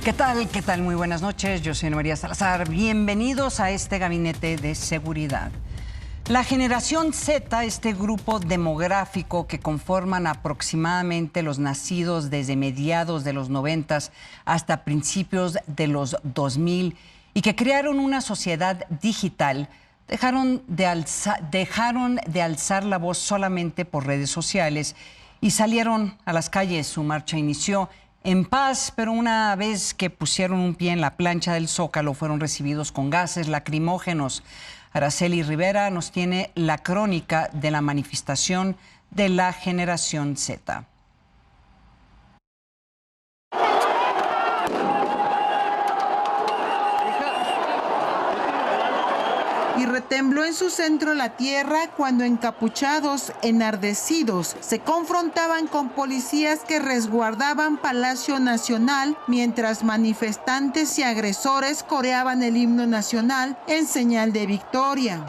¿Qué tal? ¿Qué tal? Muy buenas noches. Yo soy Ana María Salazar. Bienvenidos a este gabinete de seguridad. La generación Z, este grupo demográfico que conforman aproximadamente los nacidos desde mediados de los 90 hasta principios de los 2000 y que crearon una sociedad digital, dejaron de alzar la voz solamente por redes sociales y salieron a las calles. Su marcha inició en paz, pero una vez que pusieron un pie en la plancha del Zócalo, fueron recibidos con gases lacrimógenos. Araceli Rivera nos tiene la crónica de la manifestación de la generación Z. Y retembló en su centro la tierra cuando encapuchados, enardecidos, se confrontaban con policías que resguardaban Palacio Nacional, mientras manifestantes y agresores coreaban el himno nacional en señal de victoria.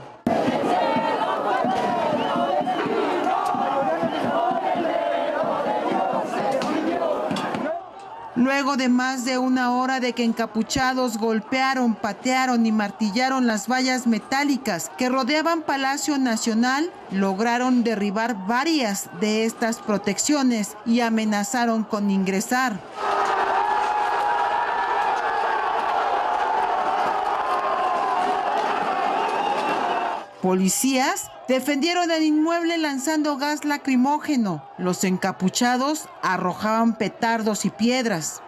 Luego de más de una hora de que encapuchados golpearon, patearon y martillaron las vallas metálicas que rodeaban Palacio Nacional, lograron derribar varias de estas protecciones y amenazaron con ingresar. Policías defendieron el inmueble lanzando gas lacrimógeno. Los encapuchados arrojaban petardos y piedras.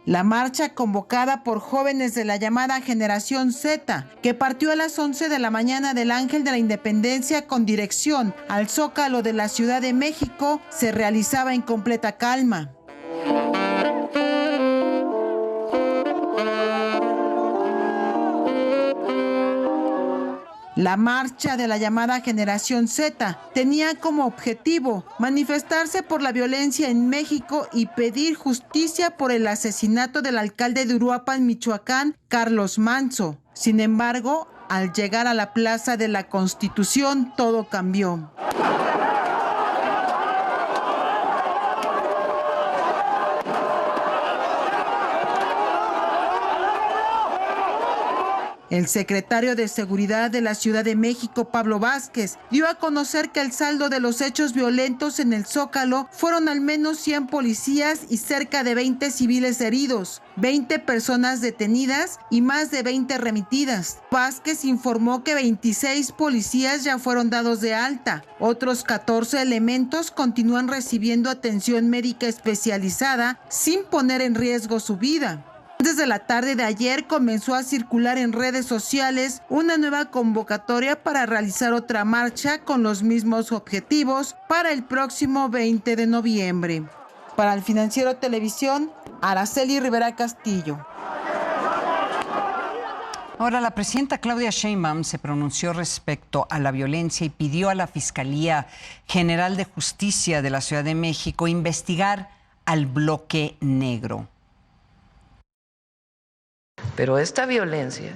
La marcha, convocada por jóvenes de la llamada generación Z, que partió a las 11 de la mañana del Ángel de la Independencia con dirección al Zócalo de la Ciudad de México, se realizaba en completa calma. La marcha de la llamada generación Z tenía como objetivo manifestarse por la violencia en México y pedir justicia por el asesinato del alcalde de Uruapan, Michoacán, Carlos Manzo. Sin embargo, al llegar a la Plaza de la Constitución, todo cambió. El secretario de Seguridad de la Ciudad de México, Pablo Vázquez, dio a conocer que el saldo de los hechos violentos en el Zócalo fueron al menos 100 policías y cerca de 20 civiles heridos, 20 personas detenidas y más de 20 remitidas. Vázquez informó que 26 policías ya fueron dados de alta. Otros 14 elementos continúan recibiendo atención médica especializada sin poner en riesgo su vida. Desde la tarde de ayer comenzó a circular en redes sociales una nueva convocatoria para realizar otra marcha con los mismos objetivos para el próximo 20 de noviembre. Para El Financiero Televisión, Araceli Rivera Castillo. Ahora, la presidenta Claudia Sheinbaum se pronunció respecto a la violencia y pidió a la Fiscalía General de Justicia de la Ciudad de México investigar al bloque negro. Pero esta violencia,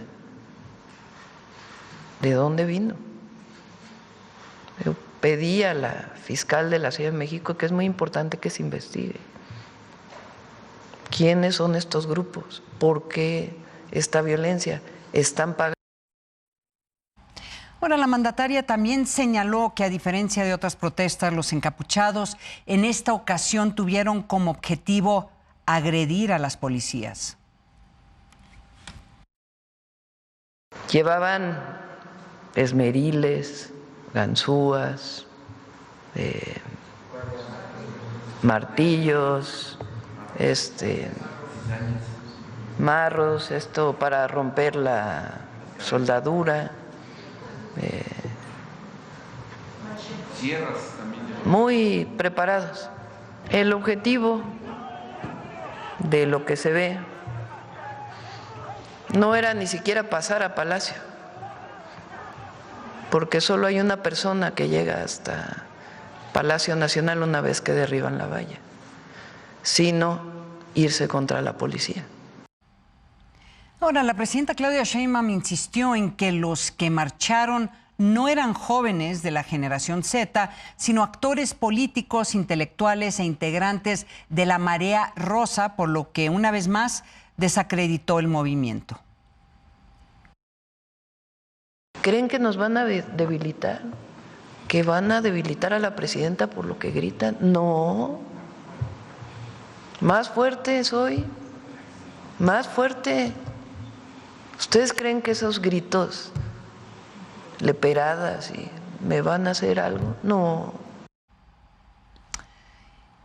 ¿de dónde vino? Yo pedí a la fiscal de la Ciudad de México que es muy importante que se investigue. ¿Quiénes son estos grupos? ¿Por qué esta violencia? ¿Están pagando? Ahora, la mandataria también señaló que, a diferencia de otras protestas, los encapuchados en esta ocasión tuvieron como objetivo agredir a las policías. Llevaban esmeriles, ganzúas, martillos, marros, esto para romper la soldadura, muy preparados. El objetivo de lo que se ve no era ni siquiera pasar a Palacio, porque solo hay una persona que llega hasta Palacio Nacional una vez que derriban la valla, sino irse contra la policía. Ahora, la presidenta Claudia Sheinbaum insistió en que los que marcharon no eran jóvenes de la generación Z, sino actores políticos, intelectuales e integrantes de la Marea Rosa, por lo que una vez más desacreditó el movimiento. ¿Creen que nos van a debilitar? ¿Que van a debilitar a la presidenta por lo que gritan? No. Más fuerte soy, más fuerte. ¿Ustedes creen que esos gritos, leperadas, y me van a hacer algo? No.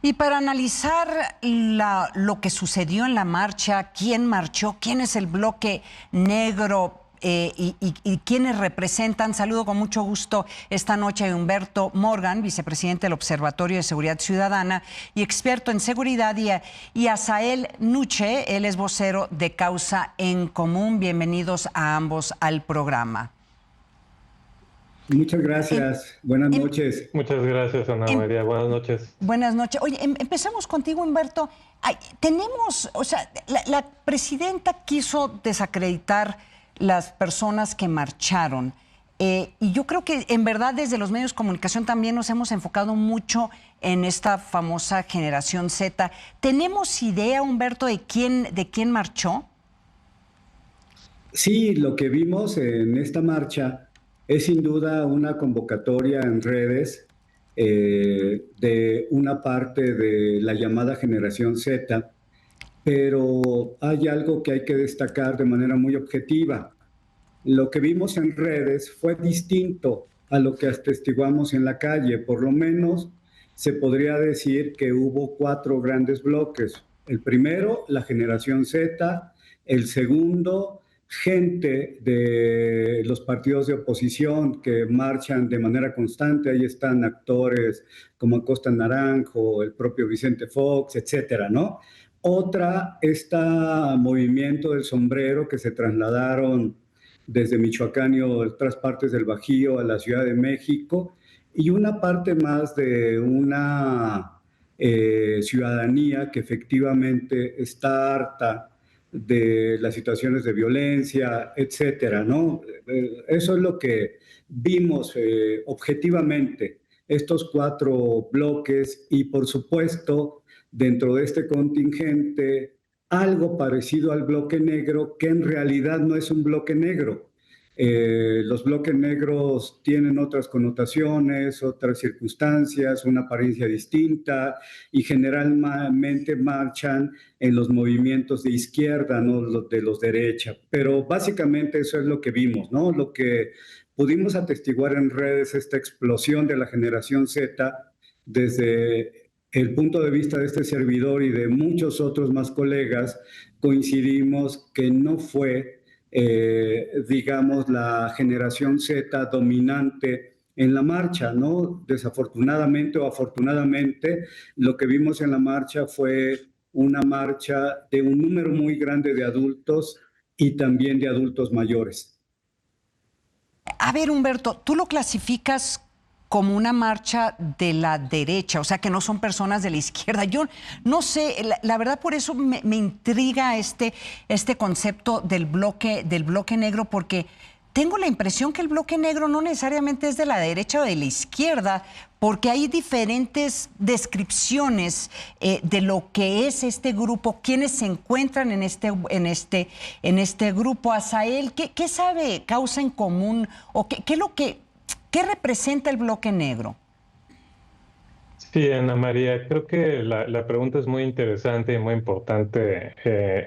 Y para analizar lo que sucedió en la marcha, quién marchó, quién es el bloque negro y quiénes representan, saludo con mucho gusto esta noche a Humberto Morgan, vicepresidente del Observatorio de Seguridad Ciudadana y experto en seguridad, y a Sael Nuche, él es vocero de Causa en Común. Bienvenidos a ambos al programa. Muchas gracias. Buenas noches. Muchas gracias, Ana María. Buenas noches. Buenas noches. Oye, empezamos contigo, Humberto. La presidenta quiso desacreditar las personas que marcharon. Y yo creo que en verdad desde los medios de comunicación también nos hemos enfocado mucho en esta famosa generación Z. ¿Tenemos idea, Humberto, de quién marchó? Sí, lo que vimos en esta marcha es sin duda una convocatoria en redes de una parte de la llamada generación Z, pero hay algo que hay que destacar de manera muy objetiva. Lo que vimos en redes fue distinto a lo que atestiguamos en la calle. Por lo menos se podría decir que hubo 4 grandes bloques. El primero, la generación Z. El segundo, gente de los partidos de oposición que marchan de manera constante. Ahí están actores como Acosta Naranjo, el propio Vicente Fox, etcétera, ¿no? Otra, movimiento del sombrero que se trasladaron desde Michoacán y otras partes del Bajío a la Ciudad de México, y una parte más de una ciudadanía que efectivamente está harta de las situaciones de violencia, etcétera, ¿no? Eso es lo que vimos objetivamente, estos 4 bloques, y por supuesto, dentro de este contingente, algo parecido al bloque negro, que en realidad no es un bloque negro. Los bloques negros tienen otras connotaciones, otras circunstancias, una apariencia distinta, y generalmente marchan en los movimientos de izquierda, no los de los derecha. Pero básicamente eso es lo que vimos, ¿no? Lo que pudimos atestiguar en redes, esta explosión de la generación Z, desde el punto de vista de este servidor y de muchos otros más colegas, coincidimos que no fue, digamos, la generación Z dominante en la marcha, ¿no? Desafortunadamente o afortunadamente, lo que vimos en la marcha fue una marcha de un número muy grande de adultos y también de adultos mayores. A ver, Humberto, ¿tú lo clasificas como una marcha de la derecha, o sea, que no son personas de la izquierda? Yo no sé, la verdad, por eso me intriga este concepto del bloque negro, porque tengo la impresión que el bloque negro no necesariamente es de la derecha o de la izquierda, porque hay diferentes descripciones de lo que es este grupo, quienes se encuentran en este grupo. Asael, ¿qué sabe Causa en Común, o qué representa el bloque negro? Sí, Ana María, creo que la pregunta es muy interesante y muy importante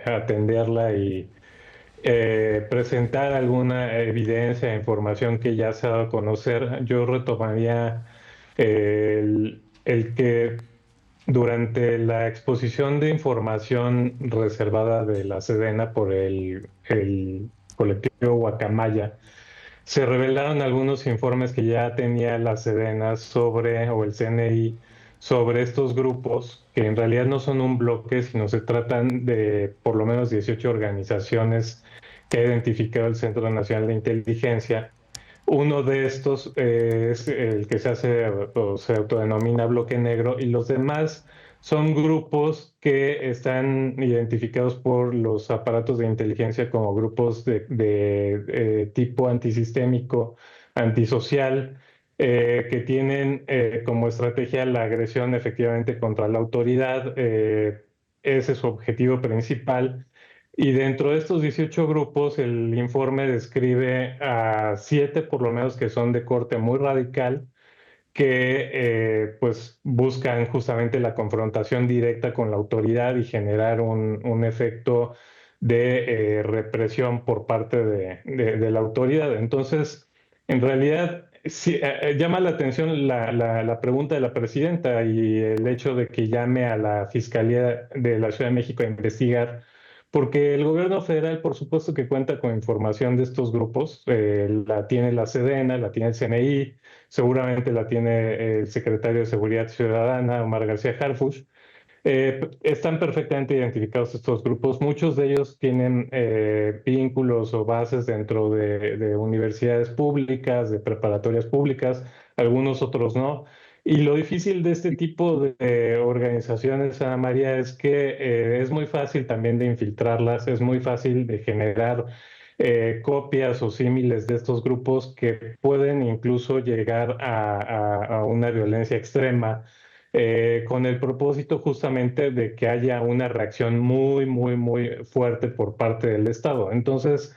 atenderla y presentar alguna evidencia, información que ya se ha dado a conocer. Yo retomaría el que durante la exposición de información reservada de la Sedena por el colectivo Guacamaya, se revelaron algunos informes que ya tenía la Sedena o el CNI sobre estos grupos, que en realidad no son un bloque, sino se tratan de por lo menos 18 organizaciones que ha identificado el Centro Nacional de Inteligencia. Uno de estos es el que se autodenomina bloque negro, y los demás son grupos que están identificados por los aparatos de inteligencia como grupos de tipo antisistémico, antisocial, que tienen como estrategia la agresión efectivamente contra la autoridad. Ese es su objetivo principal. Y dentro de estos 18 grupos, el informe describe a 7 por lo menos que son de corte muy radical, que pues buscan justamente la confrontación directa con la autoridad y generar un efecto de represión por parte de la autoridad. Entonces, en realidad, sí, llama la atención la pregunta de la presidenta y el hecho de que llame a la Fiscalía de la Ciudad de México a investigar, porque el gobierno federal, por supuesto que cuenta con información de estos grupos, la tiene la Sedena, la tiene el CNI, seguramente la tiene el secretario de Seguridad Ciudadana, Omar García Harfuch. Están perfectamente identificados estos grupos. Muchos de ellos tienen vínculos o bases dentro de universidades públicas, de preparatorias públicas, algunos otros no. Y lo difícil de este tipo de organizaciones, Ana María, es que es muy fácil también de infiltrarlas, es muy fácil de generar copias o símiles de estos grupos que pueden incluso llegar a una violencia extrema, con el propósito justamente de que haya una reacción muy, muy, muy fuerte por parte del Estado. Entonces,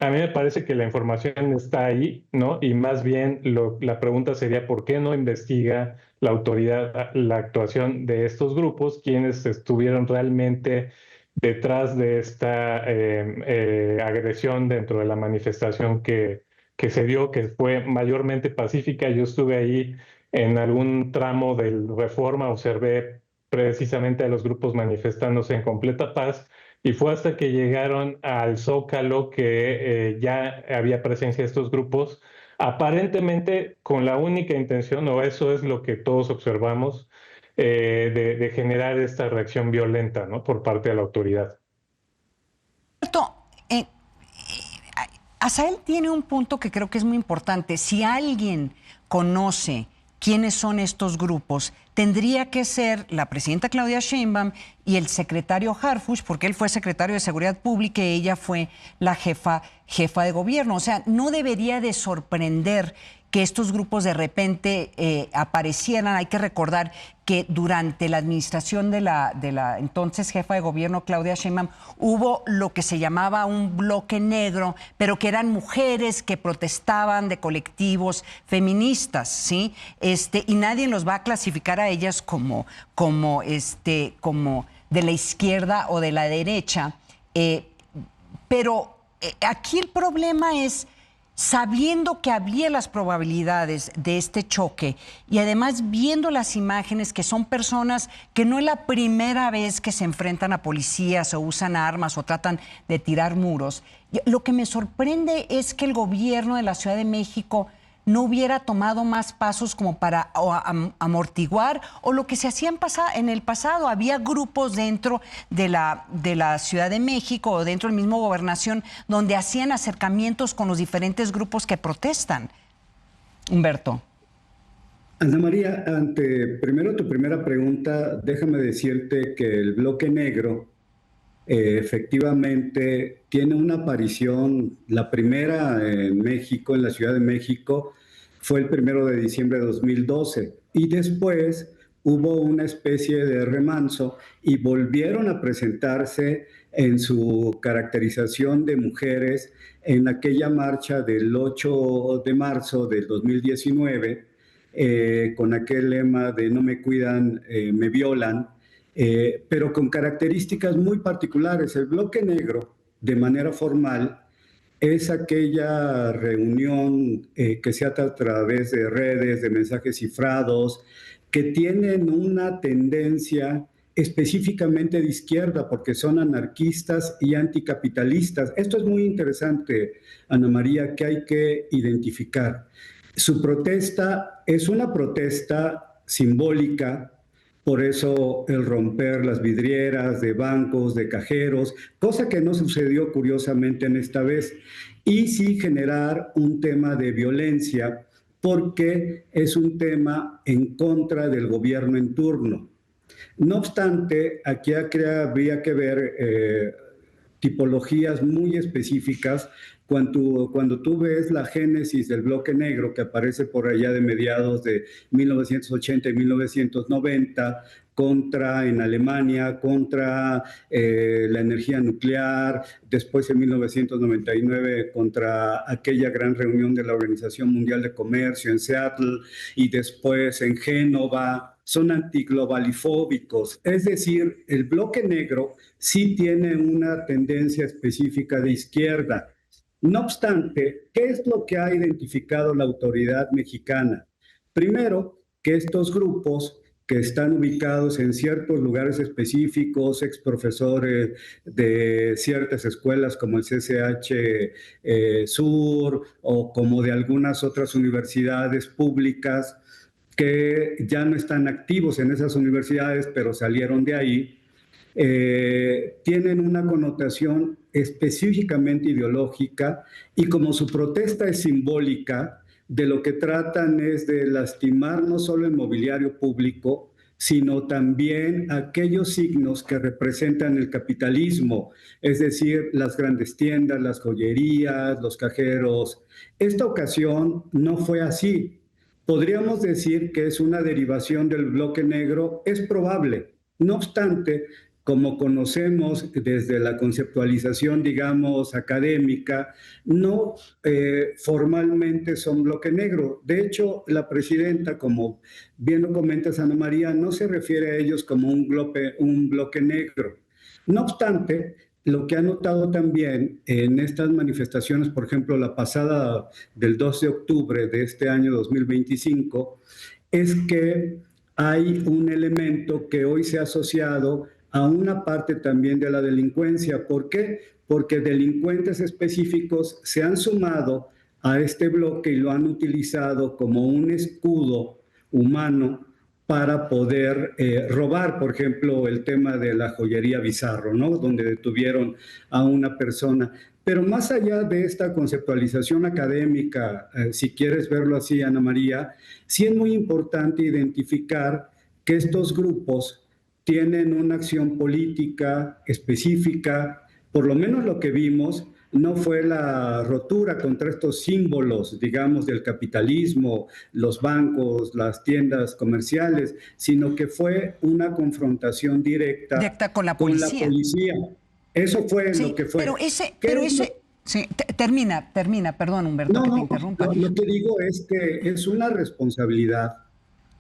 a mí me parece que la información está ahí, ¿no? Y más bien la pregunta sería, ¿por qué no investiga la autoridad la actuación de estos grupos, quienes estuvieron realmente detrás de esta agresión dentro de la manifestación que se dio, que fue mayormente pacífica? Yo estuve ahí en algún tramo del Reforma, observé precisamente a los grupos manifestándose en completa paz, y fue hasta que llegaron al Zócalo que ya había presencia de estos grupos, aparentemente con la única intención, o eso es lo que todos observamos, de generar esta reacción violenta, ¿no?, por parte de la autoridad. Alberto, Asael tiene un punto que creo que es muy importante. Si alguien conoce quiénes son estos grupos, tendría que ser la presidenta Claudia Sheinbaum y el secretario Harfuch, porque él fue secretario de Seguridad Pública y ella fue la jefa de gobierno. O sea, no debería de sorprender que estos grupos de repente aparecieran. Hay que recordar que durante la administración de la entonces jefa de gobierno, Claudia Sheinbaum, hubo lo que se llamaba un bloque negro, pero que eran mujeres que protestaban de colectivos feministas, ¿sí? Y nadie los va a clasificar a ellas como de la izquierda o de la derecha. Pero aquí el problema es, sabiendo que había las probabilidades de este choque y además viendo las imágenes, que son personas que no es la primera vez que se enfrentan a policías o usan armas o tratan de tirar muros, lo que me sorprende es que el gobierno de la Ciudad de México no hubiera tomado más pasos como para amortiguar, o lo que se hacía en el pasado. Había grupos dentro de la Ciudad de México o dentro del mismo Gobernación donde hacían acercamientos con los diferentes grupos que protestan. Humberto. Ana María, primero tu primera pregunta, déjame decirte que el bloque negro efectivamente tiene una aparición, la primera en México, en la Ciudad de México, fue el 1 de diciembre de 2012, y después hubo una especie de remanso y volvieron a presentarse en su caracterización de mujeres en aquella marcha del 8 de marzo del 2019, con aquel lema de "no me cuidan, me violan", pero con características muy particulares. El bloque negro, de manera formal, es aquella reunión que se hace a través de redes, de mensajes cifrados, que tienen una tendencia específicamente de izquierda, porque son anarquistas y anticapitalistas. Esto es muy interesante, Ana María, que hay que identificar. Su protesta es una protesta simbólica. Por eso el romper las vidrieras de bancos, de cajeros, cosa que no sucedió curiosamente en esta vez. Y sí generar un tema de violencia, porque es un tema en contra del gobierno en turno. No obstante, aquí habría que ver tipologías muy específicas Cuando tú ves la génesis del bloque negro que aparece por allá de mediados de 1980 y 1990, en Alemania, contra la energía nuclear, después en 1999 contra aquella gran reunión de la Organización Mundial de Comercio en Seattle y después en Génova, son antiglobalifóbicos. Es decir, el bloque negro sí tiene una tendencia específica de izquierda. No obstante, ¿qué es lo que ha identificado la autoridad mexicana? Primero, que estos grupos que están ubicados en ciertos lugares específicos, exprofesores de ciertas escuelas como el CCH Sur o como de algunas otras universidades públicas que ya no están activos en esas universidades, pero salieron de ahí, tienen una connotación específicamente ideológica y como su protesta es simbólica, de lo que tratan es de lastimar no solo el mobiliario público, sino también aquellos signos que representan el capitalismo, es decir, las grandes tiendas, las joyerías, los cajeros. Esta ocasión no fue así. Podríamos decir que es una derivación del bloque negro, es probable. No obstante, como conocemos desde la conceptualización, digamos, académica, no formalmente son bloque negro. De hecho, la presidenta, como bien lo comentas, Ana María, no se refiere a ellos como un bloque negro. No obstante, lo que ha notado también en estas manifestaciones, por ejemplo, la pasada del 2 de octubre de este año 2025, es que hay un elemento que hoy se ha asociado a una parte también de la delincuencia. ¿Por qué? Porque delincuentes específicos se han sumado a este bloque y lo han utilizado como un escudo humano para poder robar, por ejemplo, el tema de la joyería Bizarro, ¿no? Donde detuvieron a una persona. Pero más allá de esta conceptualización académica, si quieres verlo así, Ana María, sí es muy importante identificar que estos grupos tienen una acción política específica. Por lo menos lo que vimos no fue la rotura contra estos símbolos, digamos, del capitalismo, los bancos, las tiendas comerciales, sino que fue una confrontación directa con la policía. Eso fue lo que fue. Sí, termina, perdón, Humberto, que te interrumpa. Lo que digo es que es una responsabilidad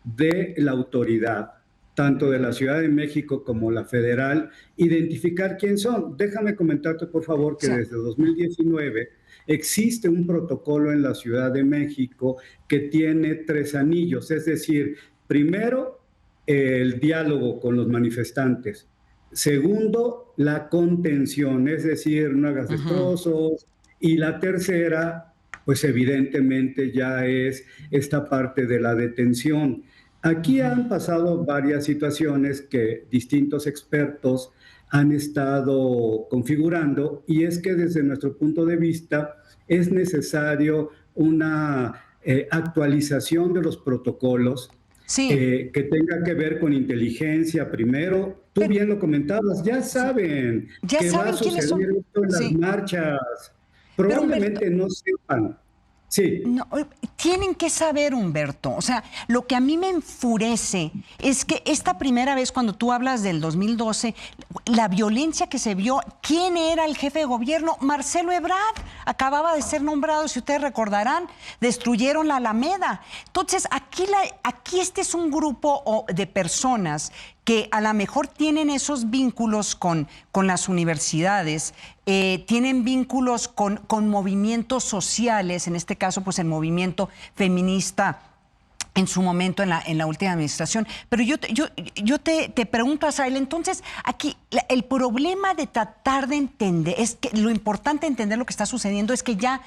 de la autoridad, tanto de la Ciudad de México como la federal, identificar quién son. Déjame comentarte, por favor, que desde 2019 existe un protocolo en la Ciudad de México que tiene 3 anillos, es decir, primero, el diálogo con los manifestantes. Segundo, la contención, es decir, no hagas destrozos. Y la tercera, pues evidentemente ya es esta parte de la detención. Aquí han pasado varias situaciones que distintos expertos han estado configurando, y es que desde nuestro punto de vista es necesario una actualización de los protocolos que tenga que ver con inteligencia primero. Tú bien lo comentabas, ya saben que va a suceder esto en las marchas. Probablemente no sepan. Sí. No, tienen que saber, Humberto. O sea, lo que a mí me enfurece es que esta primera vez, cuando tú hablas del 2012, la violencia que se vio, ¿quién era el jefe de gobierno? Marcelo Ebrard. Acababa de ser nombrado, si ustedes recordarán, destruyeron la Alameda. Entonces, aquí este es un grupo de personas que a lo mejor tienen esos vínculos con las universidades, tienen vínculos con movimientos sociales, en este caso pues el movimiento feminista en su momento en la última administración. Pero yo te pregunto, Azael, entonces aquí el problema de tratar de entender, es que lo importante de entender lo que está sucediendo es que ya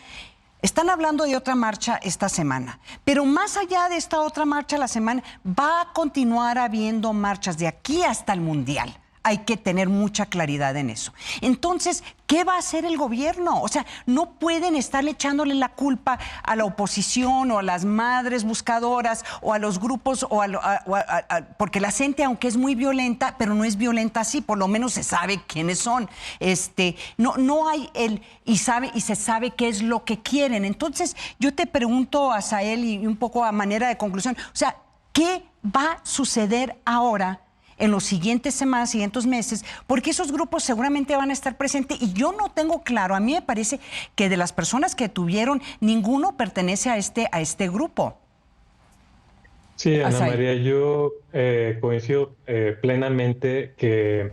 están hablando de otra marcha esta semana, pero más allá de esta otra marcha la semana, va a continuar habiendo marchas de aquí hasta el Mundial. hay que tener mucha claridad en eso. Entonces, ¿qué va a hacer el gobierno? O sea, no pueden estarle echándole la culpa a la oposición o a las madres buscadoras o a los grupos porque la gente, aunque es muy violenta, pero no es violenta así, por lo menos se sabe quiénes son. No hay y se sabe qué es lo que quieren. Entonces, yo te pregunto, Asael, y un poco a manera de conclusión, o sea, ¿qué va a suceder ahora en los siguientes meses? Porque esos grupos seguramente van a estar presentes y yo no tengo claro, a mí me parece que de las personas que tuvieron, ninguno pertenece a este grupo. Sí, Ana María, yo coincido plenamente que,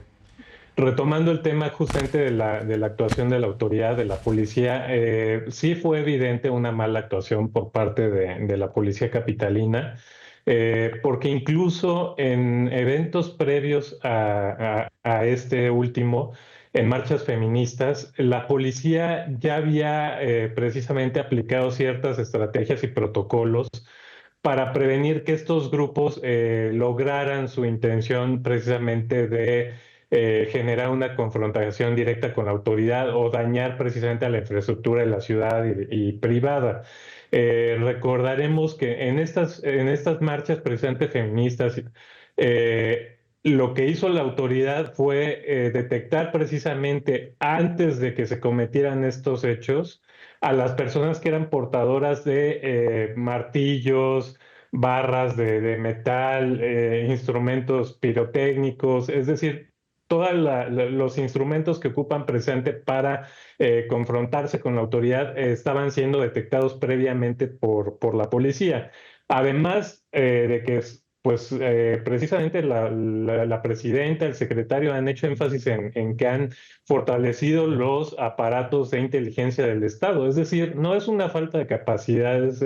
retomando el tema justamente de la actuación de la autoridad, de la policía, sí fue evidente una mala actuación por parte de la policía capitalina. Porque incluso en eventos previos a este último, en marchas feministas, la policía ya había precisamente aplicado ciertas estrategias y protocolos para prevenir que estos grupos lograran su intención precisamente de generar una confrontación directa con la autoridad o dañar precisamente a la infraestructura de la ciudad y privada. Recordaremos que en estas marchas precisamente feministas, lo que hizo la autoridad fue detectar precisamente antes de que se cometieran estos hechos a las personas que eran portadoras de martillos, barras de metal, instrumentos pirotécnicos, es decir, todos los instrumentos que ocupan presente para confrontarse con la autoridad estaban siendo detectados previamente por la policía. Además de que pues precisamente la presidenta, el secretario han hecho énfasis en que han fortalecido los aparatos de inteligencia del Estado. Es decir, no es una falta de capacidades,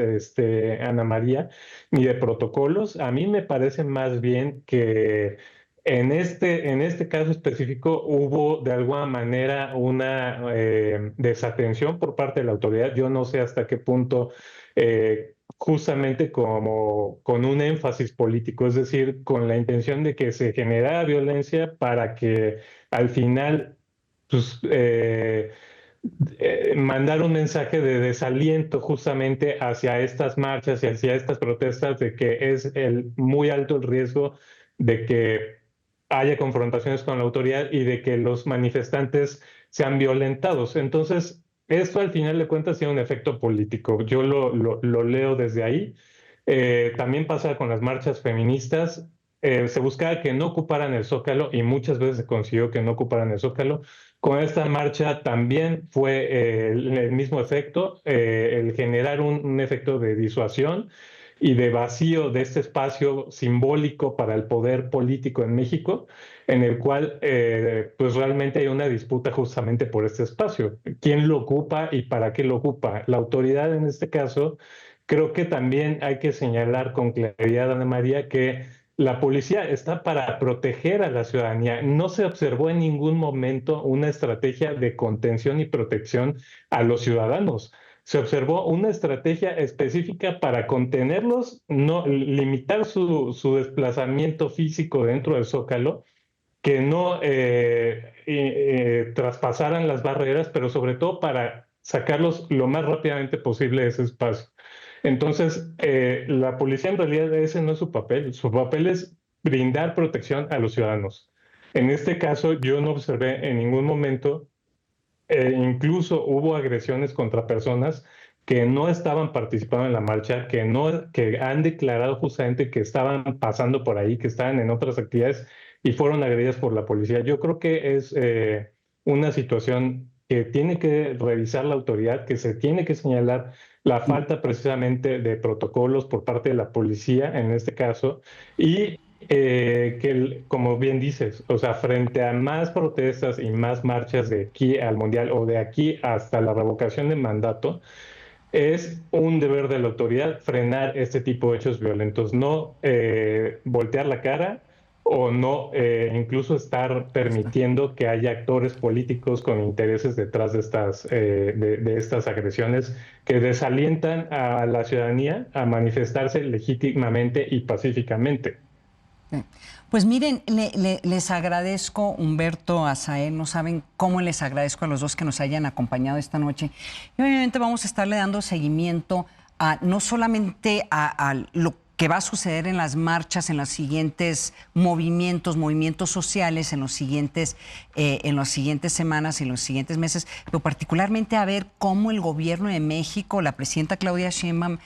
Ana María, ni de protocolos. A mí me parece más bien que en este caso específico hubo de alguna manera una desatención por parte de la autoridad. Yo no sé hasta qué punto, justamente como con un énfasis político, es decir, con la intención de que se generara violencia para que al final pues, mandar un mensaje de desaliento justamente hacia estas marchas y hacia estas protestas, de que es muy alto el riesgo de que haya confrontaciones con la autoridad y de que los manifestantes sean violentados. Entonces, esto al final de cuentas tiene un efecto político. Yo lo leo desde ahí. También pasa con las marchas feministas. Se buscaba que no ocuparan el Zócalo y muchas veces se consiguió que no ocuparan el Zócalo. Con esta marcha también fue el mismo efecto, el generar un efecto de disuasión y de vacío de este espacio simbólico para el poder político en México, en el cual pues realmente hay una disputa justamente por este espacio. ¿Quién lo ocupa y para qué lo ocupa? La autoridad en este caso, creo que también hay que señalar con claridad, Ana María, que la policía está para proteger a la ciudadanía. No se observó en ningún momento una estrategia de contención y protección a los ciudadanos. Se observó una estrategia específica para contenerlos, no limitar su desplazamiento físico dentro del Zócalo, que no traspasaran las barreras, pero sobre todo para sacarlos lo más rápidamente posible de ese espacio. Entonces, la policía en realidad ese no es su papel. Su papel es brindar protección a los ciudadanos. En este caso, yo no observé en ningún momento, incluso hubo agresiones contra personas que no estaban participando en la marcha, que han declarado justamente que estaban pasando por ahí, que estaban en otras actividades y fueron agredidas por la policía. Yo creo que es una situación que tiene que revisar la autoridad, que se tiene que señalar la falta precisamente de protocolos por parte de la policía en este caso, y que, como bien dices, o sea, frente a más protestas y más marchas de aquí al Mundial o de aquí hasta la revocación de mandato, es un deber de la autoridad frenar este tipo de hechos violentos, no voltear la cara o no incluso estar permitiendo que haya actores políticos con intereses detrás de estas agresiones que desalientan a la ciudadanía a manifestarse legítimamente y pacíficamente. Pues miren, les agradezco, Humberto, Asael, no saben cómo les agradezco a los dos que nos hayan acompañado esta noche. Y obviamente vamos a estarle dando seguimiento a no solamente a lo que va a suceder en las marchas, en los siguientes movimientos sociales, en las siguientes semanas y en los siguientes meses, pero particularmente a ver cómo el gobierno de México, la presidenta Claudia Sheinbaum,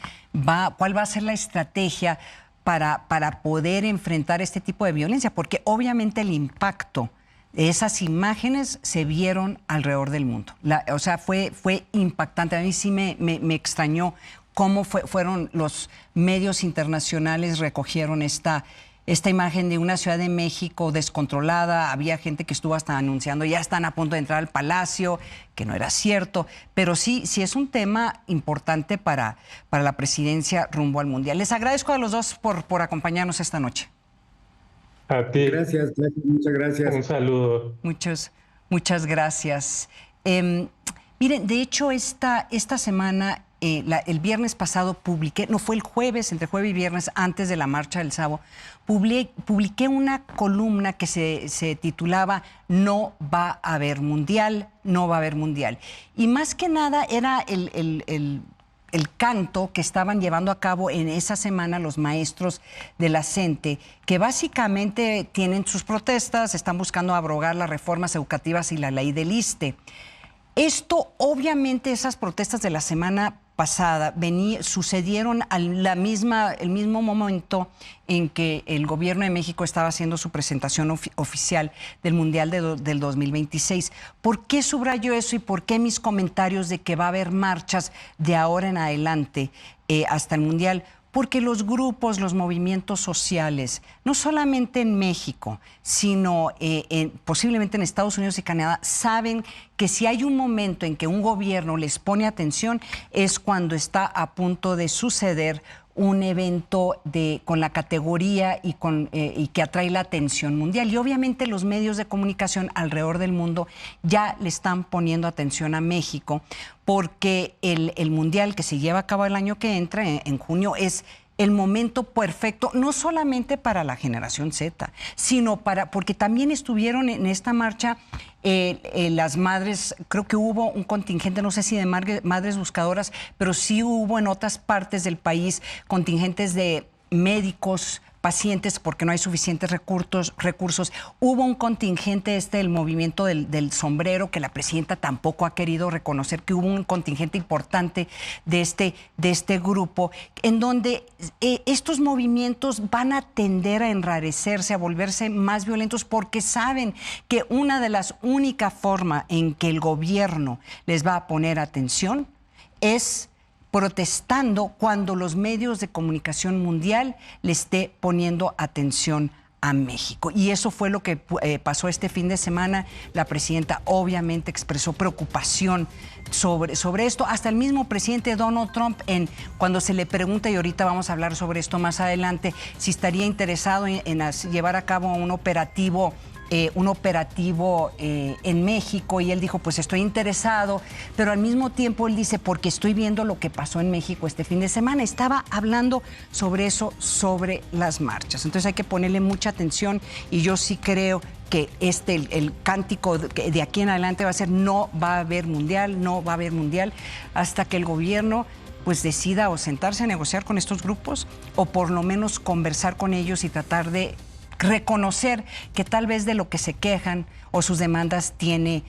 cuál va a ser la estrategia para poder enfrentar este tipo de violencia, porque obviamente el impacto de esas imágenes se vieron alrededor del mundo. O sea, fue impactante. A mí sí me extrañó cómo fueron los medios internacionales recogieron esta imagen de una Ciudad de México descontrolada. Había gente que estuvo hasta anunciando, ya están a punto de entrar al Palacio, que no era cierto. Pero sí es un tema importante para la presidencia rumbo al Mundial. Les agradezco a los dos por acompañarnos esta noche. A ti. Gracias, muchas gracias. Un saludo. Muchas gracias. Miren, de hecho, esta semana... el viernes pasado publiqué, no fue el jueves, entre jueves y viernes, antes de la marcha del sábado, publiqué una columna que se titulaba No va a haber mundial, no va a haber mundial. Y más que nada era el canto que estaban llevando a cabo en esa semana los maestros de la CENTE, que básicamente tienen sus protestas, están buscando abrogar las reformas educativas y la ley del ISSSTE. Esto, obviamente, esas protestas de la semana pasada sucedieron el mismo momento en que el gobierno de México estaba haciendo su presentación oficial del Mundial del 2026. ¿Por qué subrayo eso y por qué mis comentarios de que va a haber marchas de ahora en adelante hasta el Mundial? Porque los grupos, los movimientos sociales, no solamente en México, sino posiblemente en Estados Unidos y Canadá, saben que si hay un momento en que un gobierno les pone atención es cuando está a punto de suceder un evento con la categoría y que atrae la atención mundial. Y obviamente los medios de comunicación alrededor del mundo ya le están poniendo atención a México, porque el Mundial que se lleva a cabo el año que entra, en junio, es el momento perfecto, no solamente para la generación Z, sino porque también estuvieron en esta marcha las madres. Creo que hubo un contingente, no sé si de madres buscadoras, pero sí hubo en otras partes del país contingentes de médicos, pacientes, porque no hay suficientes recursos. Hubo un contingente del movimiento del sombrero, que la presidenta tampoco ha querido reconocer que hubo un contingente importante de este grupo, en donde estos movimientos van a tender a enrarecerse, a volverse más violentos, porque saben que una de las únicas formas en que el gobierno les va a poner atención es protestando cuando los medios de comunicación mundial le esté poniendo atención a México. Y eso fue lo que pasó este fin de semana. La presidenta obviamente expresó preocupación sobre esto. Hasta el mismo presidente Donald Trump, cuando se le pregunta, y ahorita vamos a hablar sobre esto más adelante, si estaría interesado en llevar a cabo un operativo en México, y él dijo, pues estoy interesado, pero al mismo tiempo él dice, porque estoy viendo lo que pasó en México este fin de semana. Estaba hablando sobre eso, sobre las marchas. Entonces hay que ponerle mucha atención, y yo sí creo que el cántico de aquí en adelante va a ser no va a haber mundial, no va a haber mundial, hasta que el gobierno pues decida o sentarse a negociar con estos grupos, o por lo menos conversar con ellos y tratar de reconocer que tal vez de lo que se quejan o sus demandas tiene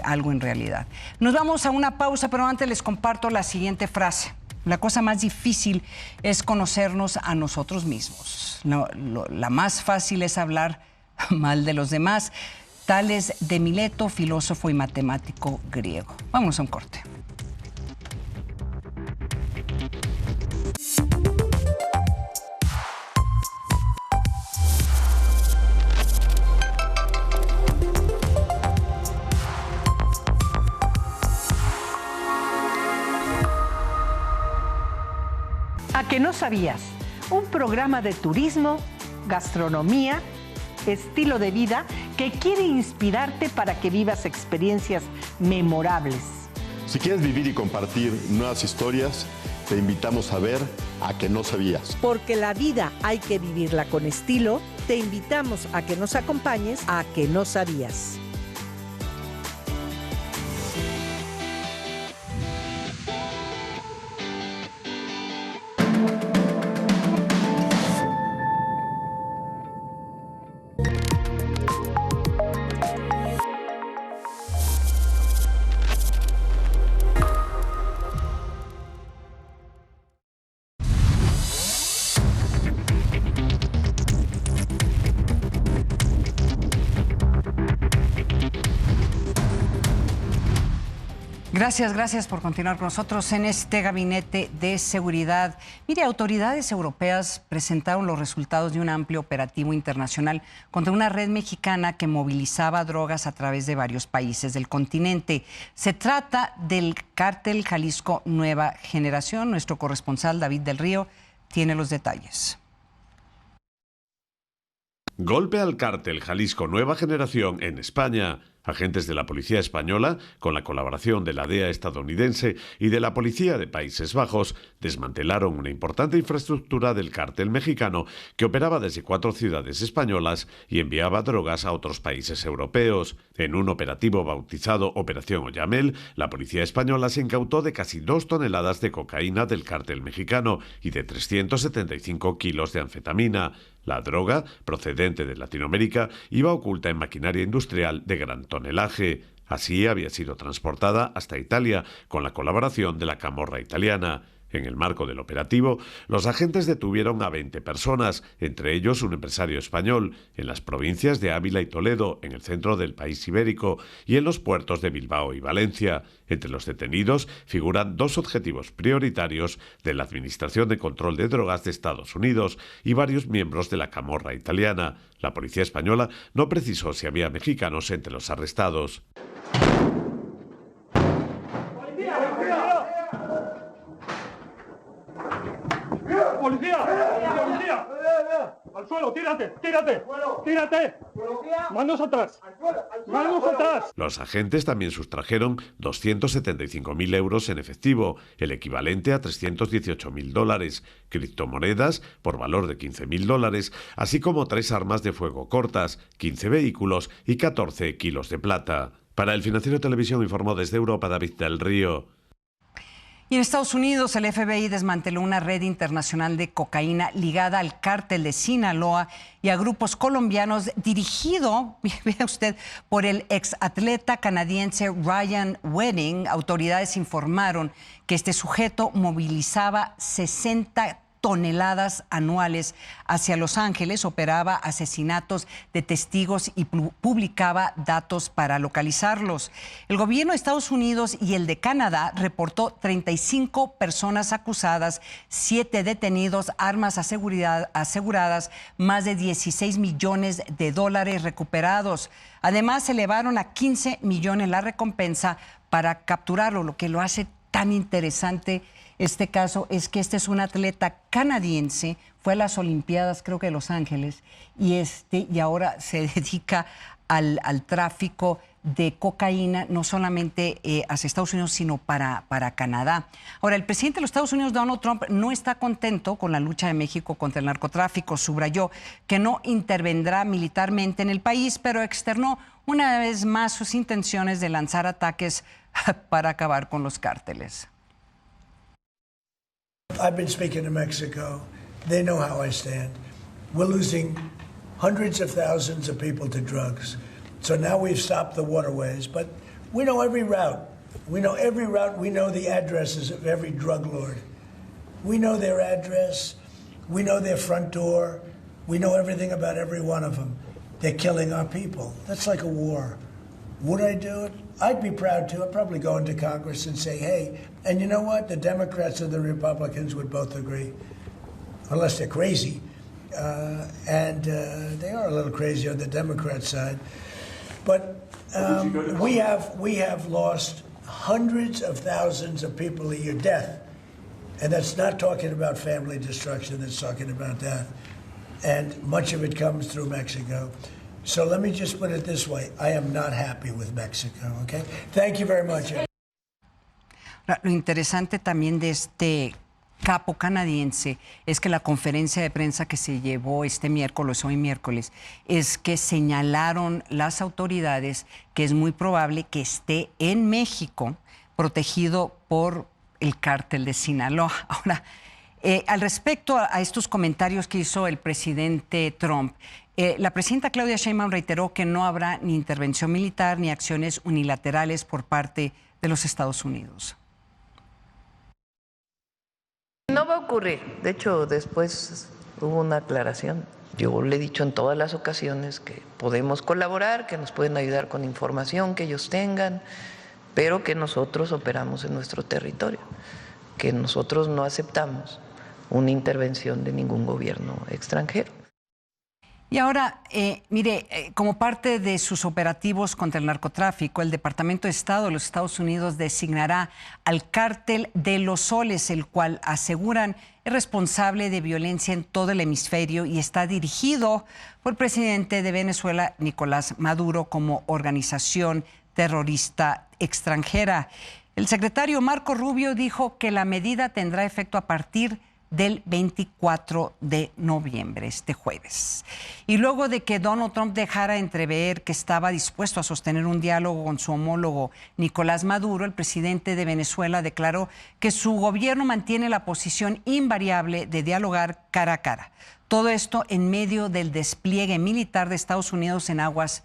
algo en realidad. Nos vamos a una pausa, pero antes les comparto la siguiente frase. La cosa más difícil es conocernos a nosotros mismos. La más fácil es hablar mal de los demás. Tales de Mileto, filósofo y matemático griego. Vamos a un corte. ¿A que no sabías? Un programa de turismo, gastronomía, estilo de vida que quiere inspirarte para que vivas experiencias memorables. Si quieres vivir y compartir nuevas historias, te invitamos a ver A que no sabías. Porque la vida hay que vivirla con estilo, te invitamos a que nos acompañes a Que no sabías. Gracias por continuar con nosotros en este gabinete de seguridad. Mire, autoridades europeas presentaron los resultados de un amplio operativo internacional contra una red mexicana que movilizaba drogas a través de varios países del continente. Se trata del cártel Jalisco Nueva Generación. Nuestro corresponsal David del Río tiene los detalles. Golpe al cártel Jalisco Nueva Generación en España. Agentes de la policía española, con la colaboración de la DEA estadounidense y de la policía de Países Bajos, desmantelaron una importante infraestructura del cártel mexicano que operaba desde 4 ciudades españolas y enviaba drogas a otros países europeos. En un operativo bautizado Operación Oyamel, la policía española se incautó de casi 2 toneladas de cocaína del cártel mexicano y de 375 kilos de anfetamina. La droga, procedente de Latinoamérica, iba oculta en maquinaria industrial de gran tonelaje. Así había sido transportada hasta Italia con la colaboración de la camorra italiana. En el marco del operativo, los agentes detuvieron a 20 personas, entre ellos un empresario español, en las provincias de Ávila y Toledo, en el centro del país ibérico, y en los puertos de Bilbao y Valencia. Entre los detenidos figuran 2 objetivos prioritarios de la Administración de Control de Drogas de Estados Unidos y varios miembros de la camorra italiana. La policía española no precisó si había mexicanos entre los arrestados. ¡Policía! ¡Policía! ¡Al suelo! ¡Tírate! ¡Tírate! ¡Tírate! ¡Manos atrás! ¡Manos atrás! Los agentes también sustrajeron 275.000 euros en efectivo, el equivalente a $318.000, criptomonedas por valor de $15.000, así como 3 armas de fuego cortas, 15 vehículos y 14 kilos de plata. Para El Financiero Televisión informó desde Europa David del Río. Y en Estados Unidos, el FBI desmanteló una red internacional de cocaína ligada al cártel de Sinaloa y a grupos colombianos dirigido, vea usted, por el exatleta canadiense Ryan Wedding. Autoridades informaron que este sujeto movilizaba 60 toneladas anuales hacia Los Ángeles, operaba asesinatos de testigos y publicaba datos para localizarlos. El gobierno de Estados Unidos y el de Canadá reportó 35 personas acusadas, 7 detenidos, armas aseguradas, más de $16 millones recuperados. Además, elevaron a 15 millones la recompensa para capturarlo. Lo que lo hace tan interesante este caso es que este es un atleta canadiense, fue a las Olimpiadas, creo que de Los Ángeles, y ahora se dedica al tráfico de cocaína, no solamente hacia Estados Unidos, sino para Canadá. Ahora, el presidente de los Estados Unidos, Donald Trump, no está contento con la lucha de México contra el narcotráfico. Subrayó que no intervendrá militarmente en el país, pero externó una vez más sus intenciones de lanzar ataques para acabar con los cárteles. I've been speaking to Mexico. They know how I stand. We're losing hundreds of thousands of people to drugs. So now we've stopped the waterways, but we know every route. We know every route. We know the addresses of every drug lord. We know their address. We know their front door. We know everything about every one of them. They're killing our people. That's like a war. Would I do it? I'd be proud to. I'd probably go into Congress and say, hey, and you know what? The Democrats and the Republicans would both agree, unless they're crazy. They are a little crazy on the Democrat side. But we have lost hundreds of thousands of people a year, death. And that's not talking about family destruction, that's talking about death. And much of it comes through Mexico. So let me just put it this way. I am not happy with Mexico, okay? Thank you very much. Lo interesante también de este capo canadiense es que la conferencia de prensa que se llevó hoy miércoles, es que señalaron las autoridades que es muy probable que esté en México protegido por el cártel de Sinaloa. Ahora, al respecto a estos comentarios que hizo el presidente Trump, la presidenta Claudia Sheinbaum reiteró que no habrá ni intervención militar ni acciones unilaterales por parte de los Estados Unidos. No va a ocurrir. De hecho, después hubo una aclaración. Yo le he dicho en todas las ocasiones que podemos colaborar, que nos pueden ayudar con información que ellos tengan, pero que nosotros operamos en nuestro territorio, que nosotros no aceptamos una intervención de ningún gobierno extranjero. Y ahora, como parte de sus operativos contra el narcotráfico, el Departamento de Estado de los Estados Unidos designará al Cártel de los Soles, el cual aseguran es responsable de violencia en todo el hemisferio y está dirigido por el presidente de Venezuela, Nicolás Maduro, como organización terrorista extranjera. El secretario Marco Rubio dijo que la medida tendrá efecto a partir del 24 de noviembre, este jueves. Y luego de que Donald Trump dejara entrever que estaba dispuesto a sostener un diálogo con su homólogo Nicolás Maduro, el presidente de Venezuela declaró que su gobierno mantiene la posición invariable de dialogar cara a cara. Todo esto en medio del despliegue militar de Estados Unidos en aguas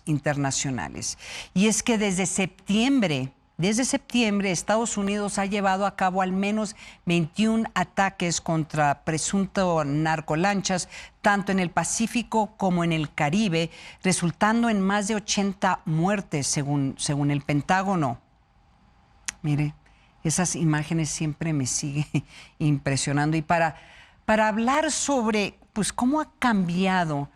internacionales. Y es que desde septiembre, Estados Unidos ha llevado a cabo al menos 21 ataques contra presunto narcolanchas, tanto en el Pacífico como en el Caribe, resultando en más de 80 muertes, según el Pentágono. Mire, esas imágenes siempre me siguen impresionando. Y para hablar sobre cómo ha cambiado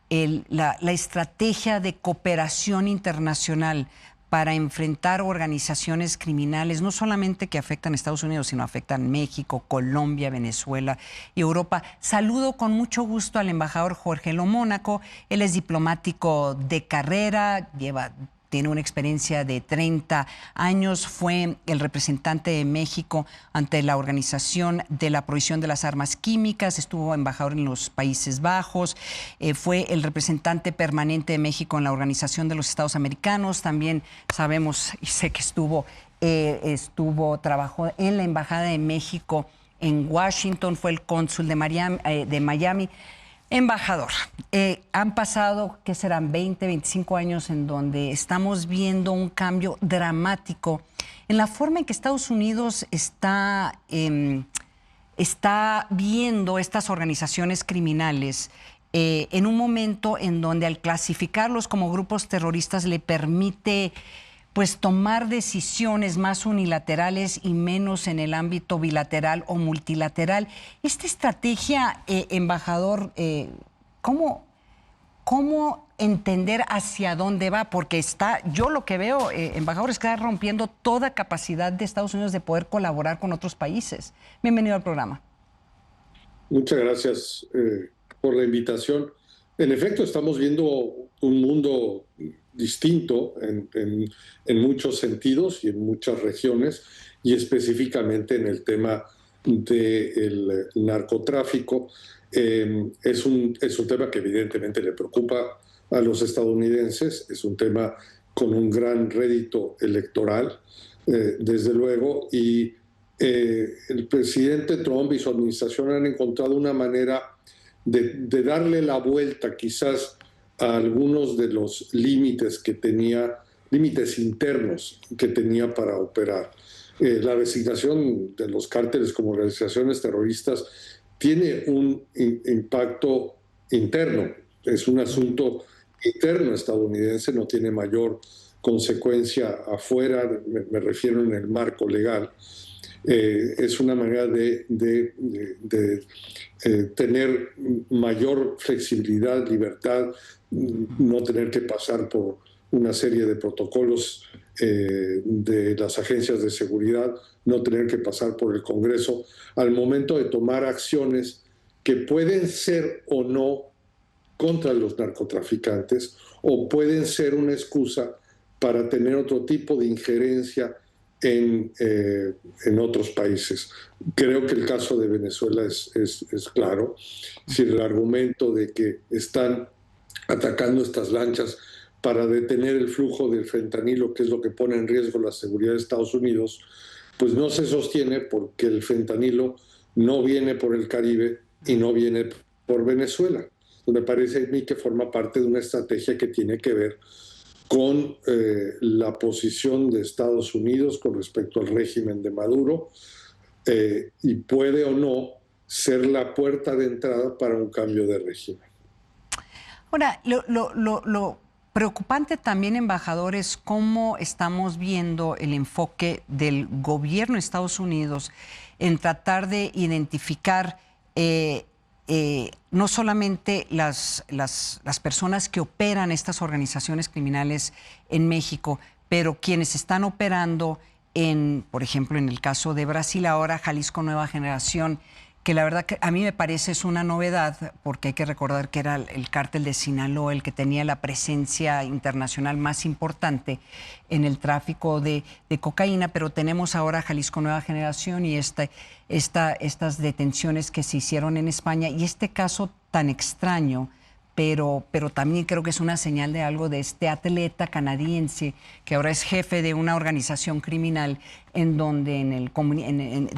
la estrategia de cooperación internacional para enfrentar organizaciones criminales, no solamente que afectan a Estados Unidos, sino afectan México, Colombia, Venezuela y Europa. Saludo con mucho gusto al embajador Jorge Lo Mónaco. Él es diplomático de carrera, tiene una experiencia de 30 años, fue el representante de México ante la Organización de la Prohibición de las Armas Químicas, estuvo embajador en los Países Bajos, fue el representante permanente de México en la Organización de los Estados Americanos, también sabemos y sé que trabajó en la Embajada de México en Washington, fue el cónsul de Miami. Embajador, han pasado, ¿qué serán? 20, 25 años en donde estamos viendo un cambio dramático en la forma en que Estados Unidos está viendo estas organizaciones criminales en un momento en donde al clasificarlos como grupos terroristas le permite tomar decisiones más unilaterales y menos en el ámbito bilateral o multilateral. Esta estrategia, embajador, ¿cómo entender hacia dónde va? Porque yo lo que veo, embajador, es que está rompiendo toda capacidad de Estados Unidos de poder colaborar con otros países. Bienvenido al programa. Muchas gracias por la invitación. En efecto, estamos viendo un mundo distinto en muchos sentidos y en muchas regiones, y específicamente en el tema del narcotráfico. Es un tema que evidentemente le preocupa a los estadounidenses, es un tema con un gran rédito electoral, desde luego, y el presidente Trump y su administración han encontrado una manera de darle la vuelta quizás a algunos de los límites internos que tenía para operar. La designación de los cárteles como organizaciones terroristas tiene un impacto interno, es un asunto interno estadounidense, no tiene mayor consecuencia afuera, me refiero en el marco legal. Es una manera de tener mayor flexibilidad, libertad, no tener que pasar por una serie de protocolos de las agencias de seguridad, no tener que pasar por el Congreso al momento de tomar acciones que pueden ser o no contra los narcotraficantes o pueden ser una excusa para tener otro tipo de injerencia en otros países. Creo que el caso de Venezuela es claro. Si el argumento de que están atacando estas lanchas para detener el flujo del fentanilo, que es lo que pone en riesgo la seguridad de Estados Unidos, pues no se sostiene porque el fentanilo no viene por el Caribe y no viene por Venezuela. Me parece a mí que forma parte de una estrategia que tiene que ver con la posición de Estados Unidos con respecto al régimen de Maduro y puede o no ser la puerta de entrada para un cambio de régimen. Ahora, lo preocupante también, embajador, es cómo estamos viendo el enfoque del gobierno de Estados Unidos en tratar de identificar no solamente las personas que operan estas organizaciones criminales en México, pero quienes están operando por ejemplo, en el caso de Brasil, ahora Jalisco Nueva Generación, que la verdad que a mí me parece es una novedad, porque hay que recordar que era el cártel de Sinaloa el que tenía la presencia internacional más importante en el tráfico de cocaína, pero tenemos ahora Jalisco Nueva Generación y estas detenciones que se hicieron en España y este caso tan extraño, pero también creo que es una señal de algo de este atleta canadiense que ahora es jefe de una organización criminal en donde,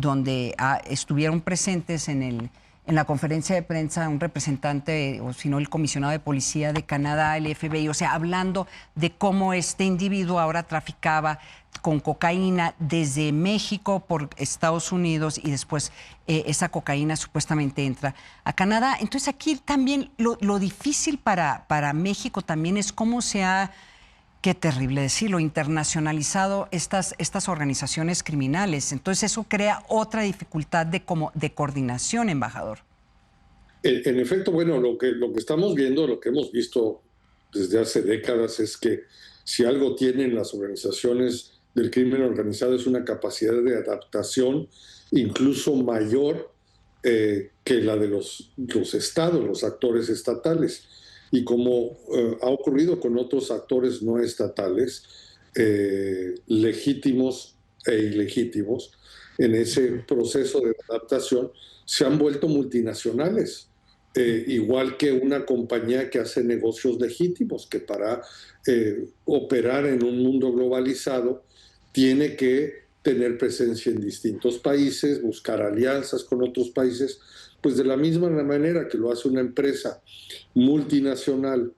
donde estuvieron presentes en la conferencia de prensa un representante, o si no el comisionado de policía de Canadá, el FBI, o sea, hablando de cómo este individuo ahora traficaba con cocaína desde México por Estados Unidos y después esa cocaína supuestamente entra a Canadá. Entonces aquí también lo difícil para México también es cómo se ha, qué terrible decirlo, internacionalizado estas organizaciones criminales. Entonces eso crea otra dificultad de coordinación, embajador. En efecto, bueno, lo que estamos viendo, lo que hemos visto desde hace décadas es que si algo tienen las organizaciones del crimen organizado es una capacidad de adaptación incluso mayor que la de los estados, los actores estatales. Y como ha ocurrido con otros actores no estatales, legítimos e ilegítimos, en ese proceso de adaptación se han vuelto multinacionales. Igual que una compañía que hace negocios legítimos, que para operar en un mundo globalizado tiene que tener presencia en distintos países, buscar alianzas con otros países, pues de la misma manera que lo hace una empresa multinacional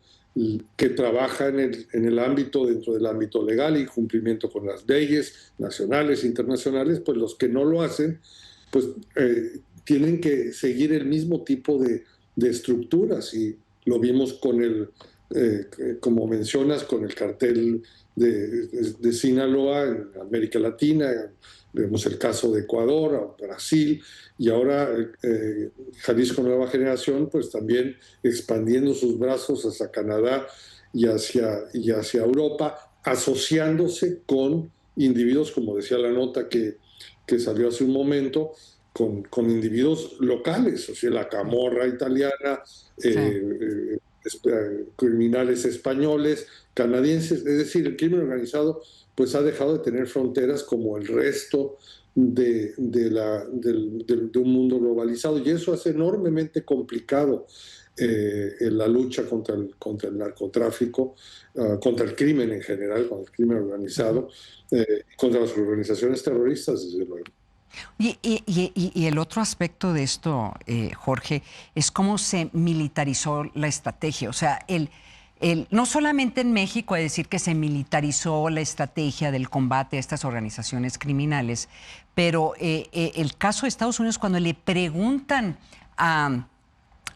que trabaja en el ámbito, dentro del ámbito legal y cumplimiento con las leyes nacionales e internacionales, pues los que no lo hacen, pues tienen que seguir el mismo tipo de estructuras, y lo vimos con como mencionas, con el cartel de Sinaloa en América Latina, vemos el caso de Ecuador, Brasil, y ahora Jalisco Nueva Generación, pues también expandiendo sus brazos hacia Canadá y hacia Europa, asociándose con individuos, como decía la nota que salió hace un momento, con individuos locales, o sea, la camorra italiana, criminales españoles, canadienses, es decir, el crimen organizado pues ha dejado de tener fronteras como el resto de un mundo globalizado, y eso hace enormemente complicado la lucha contra el narcotráfico, contra el crimen en general, contra el crimen organizado, contra las organizaciones terroristas, desde luego. Y el otro aspecto de esto, Jorge, es cómo se militarizó la estrategia. O sea, no solamente en México, es decir, que se militarizó la estrategia del combate a estas organizaciones criminales, pero el caso de Estados Unidos, cuando le preguntan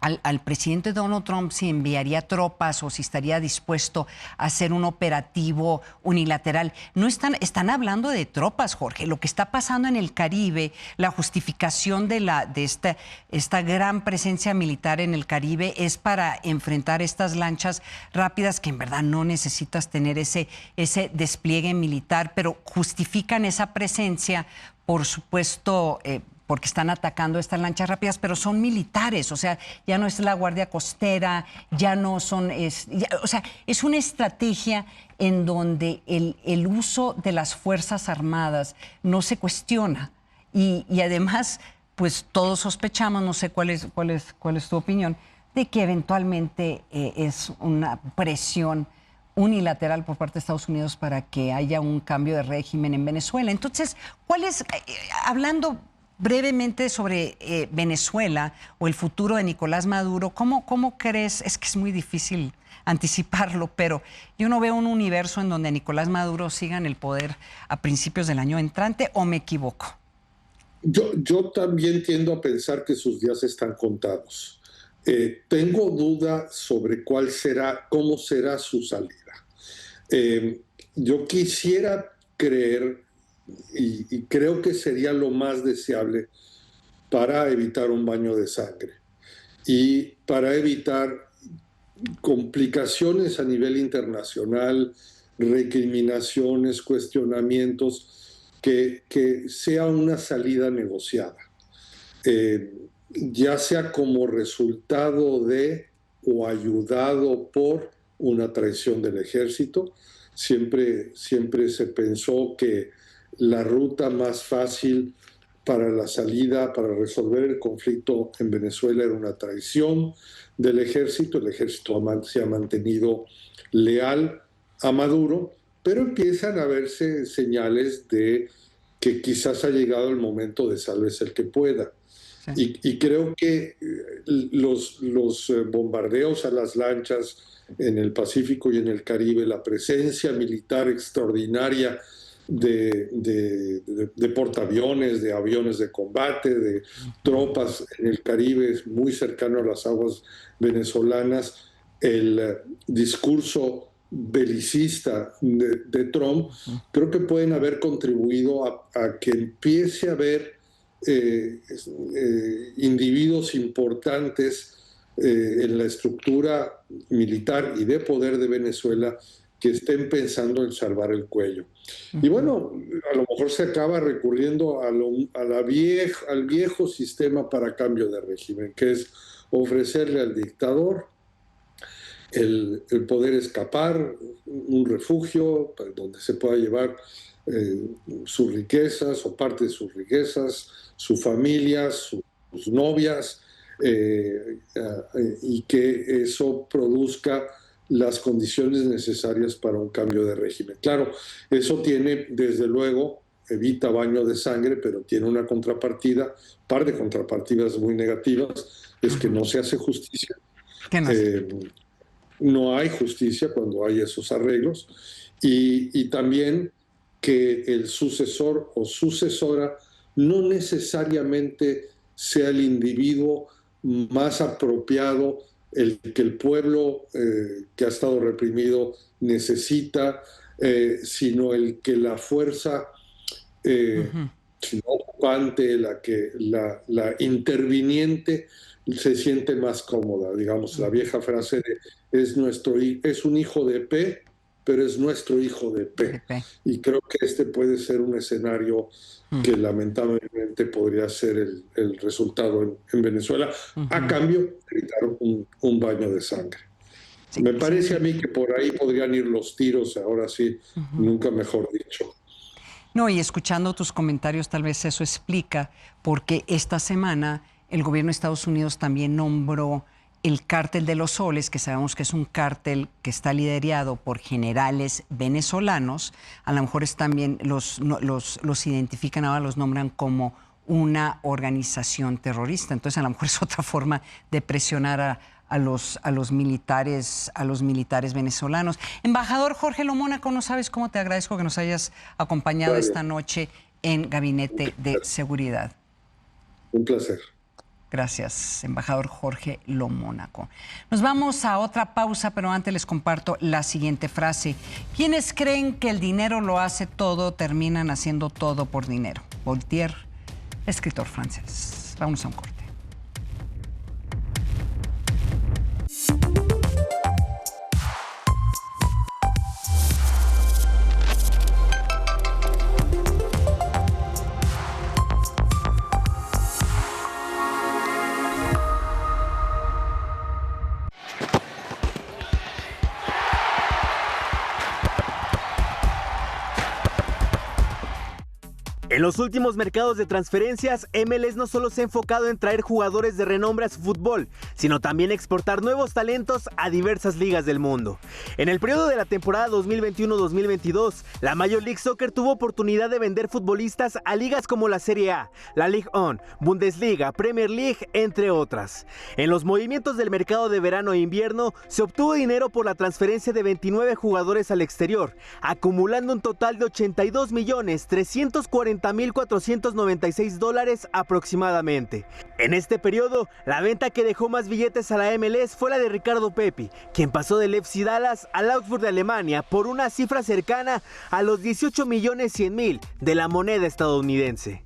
al presidente Donald Trump si enviaría tropas o si estaría dispuesto a hacer un operativo unilateral, no están hablando de tropas, Jorge. Lo que está pasando en el Caribe, la justificación de esta gran presencia militar en el Caribe es para enfrentar estas lanchas rápidas, que en verdad no necesitas tener ese despliegue militar, pero justifican esa presencia, por supuesto, porque están atacando estas lanchas rápidas, pero son militares, o sea, ya no es la Guardia Costera, ya no son, o sea, es una estrategia en donde el uso de las Fuerzas Armadas no se cuestiona y además, pues todos sospechamos, no sé cuál es tu opinión, de que eventualmente es una presión unilateral por parte de Estados Unidos para que haya un cambio de régimen en Venezuela. Entonces, hablando brevemente sobre Venezuela o el futuro de Nicolás Maduro, ¿cómo crees? Es que es muy difícil anticiparlo, pero yo no veo un universo en donde Nicolás Maduro siga en el poder a principios del año entrante, ¿o me equivoco? Yo también tiendo a pensar que sus días están contados. Tengo duda sobre cómo será su salida. Yo quisiera creer, y creo que sería lo más deseable para evitar un baño de sangre y para evitar complicaciones a nivel internacional, recriminaciones, cuestionamientos, que sea una salida negociada. Ya sea como resultado de o ayudado por una traición del ejército. Siempre se pensó que la ruta más fácil para la salida, para resolver el conflicto en Venezuela era una traición del ejército. El ejército se ha mantenido leal a Maduro, pero empiezan a verse señales de que quizás ha llegado el momento de sálvese el que pueda. Y creo que los bombardeos a las lanchas en el Pacífico y en el Caribe, la presencia militar extraordinaria de portaaviones, de aviones de combate, de tropas en el Caribe muy cercano a las aguas venezolanas, el discurso belicista de Trump, creo que pueden haber contribuido a que empiece a haber individuos importantes en la estructura militar y de poder de Venezuela que estén pensando en salvar el cuello. Y bueno, a lo mejor se acaba recurriendo al viejo sistema para cambio de régimen, que es ofrecerle al dictador el poder escapar, un refugio donde se pueda llevar sus riquezas o parte de sus riquezas, su familia, sus novias, y que eso produzca las condiciones necesarias para un cambio de régimen. Claro, eso tiene, desde luego, evita baño de sangre, pero tiene una contrapartida, un par de contrapartidas muy negativas, es que no se hace justicia. No hay justicia cuando hay esos arreglos, y también que el sucesor o sucesora no necesariamente sea el individuo más apropiado, el que el pueblo que ha estado reprimido necesita, sino el que la fuerza ocupante, la interviniente se siente más cómoda. Digamos, la vieja frase de es un hijo de P, pero es nuestro hijo de P. Y creo que este puede ser un escenario que lamentablemente podría ser el resultado en Venezuela, a cambio de evitar un baño de sangre. Me parece a mí que por ahí podrían ir los tiros, ahora sí, nunca mejor dicho. No, y escuchando tus comentarios, tal vez eso explica porque esta semana el gobierno de Estados Unidos también nombró el Cártel de los Soles, que sabemos que es un cártel que está liderado por generales venezolanos. A lo mejor es también los identifican ahora, los nombran como una organización terrorista. Entonces, a lo mejor es otra forma de presionar a los militares venezolanos. Embajador Jorge Lomónaco, no sabes cómo te agradezco que nos hayas acompañado esta noche en Gabinete de Seguridad. Un placer. Gracias, embajador Jorge Lomónaco. Nos vamos a otra pausa, pero antes les comparto la siguiente frase. Quienes creen que el dinero lo hace todo, terminan haciendo todo por dinero. Voltaire, escritor francés. Vamos a un corte. los últimos mercados de transferencias, MLS no solo se ha enfocado en traer jugadores de renombre a su fútbol, sino también exportar nuevos talentos a diversas ligas del mundo. En el periodo de la temporada 2021-2022, la Major League Soccer tuvo oportunidad de vender futbolistas a ligas como la Serie A, la Ligue 1, Bundesliga, Premier League, entre otras. En los movimientos del mercado de verano e invierno, se obtuvo dinero por la transferencia de 29 jugadores al exterior, acumulando un total de $802.340.496 aproximadamente. En este periodo, la venta que dejó más billetes a la MLS fue la de Ricardo Pepi, quien pasó del FC Dallas al Augsburg de Alemania por una cifra cercana a los 18.100.000 de la moneda estadounidense.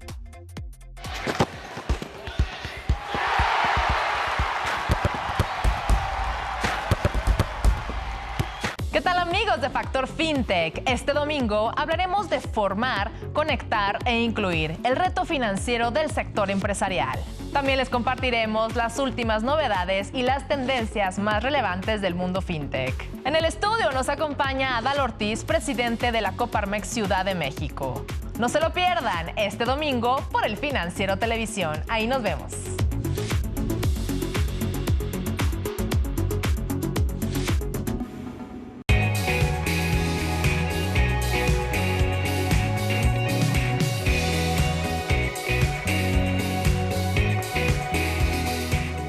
¿Qué tal, amigos de Factor FinTech? Este domingo hablaremos de formar, conectar e incluir el reto financiero del sector empresarial. También les compartiremos las últimas novedades y las tendencias más relevantes del mundo FinTech. En el estudio nos acompaña Adal Ortiz, presidente de la Coparmex Ciudad de México. No se lo pierdan este domingo por El Financiero Televisión. Ahí nos vemos.